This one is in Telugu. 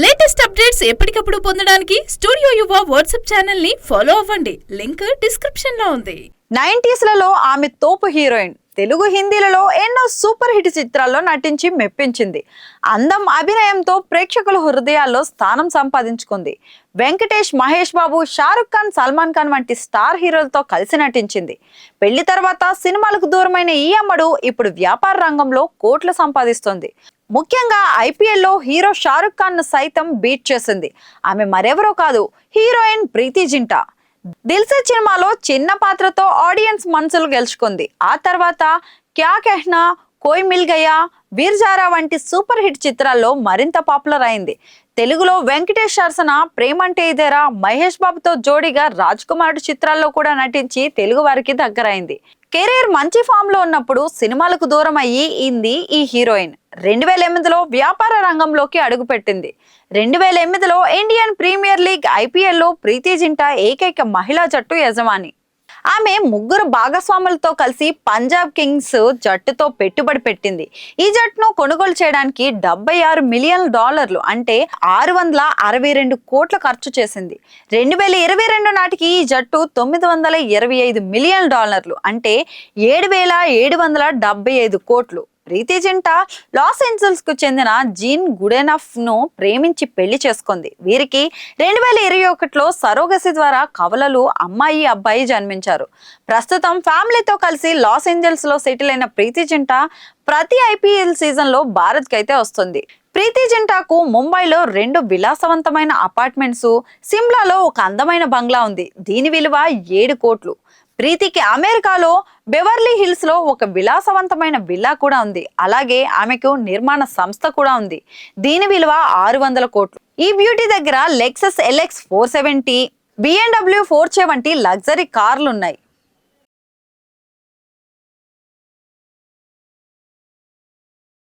లేటెస్ట్ అప్డేట్స్ ఎప్పటికప్పుడు పొందడానికి స్టూడియో యువ వాట్సాప్ ఛానల్ ని ఫాలో అవ్వండి. లింక్ డిస్క్రిప్షన్ లో ఉంది. 90s లలో ఆమె తోపు హీరోయిన్. తెలుగు హిందీలలో ఎన్నో సూపర్ హిట్ చిత్రాల్లో నటించి మెప్పించింది. అందం, అభినయంతో ప్రేక్షకుల హృదయాల్లో స్థానం సంపాదించుకుంది. వెంకటేష్, మహేష్ బాబు, షారుఖ్ ఖాన్, సల్మాన్ ఖాన్ వంటి స్టార్ హీరోలతో కలిసి నటించింది. పెళ్లి తర్వాత సినిమాలకు దూరమైన ఈ అమ్మడు ఇప్పుడు వ్యాపార రంగంలో కోట్లు సంపాదిస్తోంది. ముఖ్యంగా ఐపీఎల్లో హీరో షారుఖ్ ఖాన్ ను సైతం బీట్ చేసింది. ఆమె మరెవరో కాదు, హీరోయిన్ ప్రీతి జింటా. దిల్సే సినిమాలో చిన్న పాత్రతో ఆడియన్స్ మనసులు గెలుచుకుంది. ఆ తర్వాత క్యా కెహ్నా, కోయ్ మిల్ గయా, వీర్ జారా వంటి సూపర్ హిట్ చిత్రాల్లో మరింత పాపులర్ అయింది. తెలుగులో వెంకటేష్ సరసన ప్రేమంటే ఇదేరా, మహేష్ బాబుతో జోడీగా రాజ్ కుమారుడు చిత్రాల్లో కూడా నటించి తెలుగు వారికి దగ్గరైంది. కెరీర్ మంచి ఫామ్ లో ఉన్నప్పుడు సినిమాలకు దూరం అయ్యింది ఈ హీరోయిన్. 2008లో వ్యాపార రంగంలోకి అడుగుపెట్టింది. 2008లో ఇండియన్ ప్రీమియర్ లీగ్ ఐపీఎల్లో ప్రీతి జింటా ఏకైక మహిళా జట్టు యజమాని. ఆమె ముగ్గురు భాగస్వాములతో కలిసి పంజాబ్ కింగ్స్ జట్టుతో పెట్టుబడి పెట్టింది. ఈ జట్టును కొనుగోలు చేయడానికి $76 మిలియన్ అంటే 662 కోట్ల ఖర్చు చేసింది. 2022 నాటికి ఈ జట్టు $925 మిలియన్ అంటే 7,775 కోట్లు. ప్రీతి జింటా లాస్ ఏంజల్స్ కు చెందిన జీన్ గుడెనఫ్ ను ప్రేమించి పెళ్లి చేసుకుంది. వీరికి 2021లో సరోగసి ద్వారా కవలలు అమ్మాయి, అబ్బాయి జన్మించారు. ప్రస్తుతం ఫ్యామిలీతో కలిసి లాస్ ఏంజల్స్ లో సెటిల్ అయిన ప్రీతి జింటా ప్రతి ఐపీఎల్ సీజన్ లో భారత్ కైతే వస్తుంది. ప్రీతి జింటాకు ముంబైలో 2 విలాసవంతమైన అపార్ట్మెంట్స్, సిమ్లాలో ఒక అందమైన బంగ్లా ఉంది. దీని విలువ 7 కోట్లు. ప్రీతికి అమెరికాలో బెవర్లీ హిల్స్ లో ఒక విలాసవంతమైన విల్లా కూడా ఉంది. అలాగే ఆమెకు నిర్మాణ సంస్థ కూడా ఉంది. దీని విలువ 600 కోట్లు. ఈ బ్యూటీ దగ్గర లెక్సస్ LX 470, BMW 4 వంటి లగ్జరీ కార్లు ఉన్నాయి.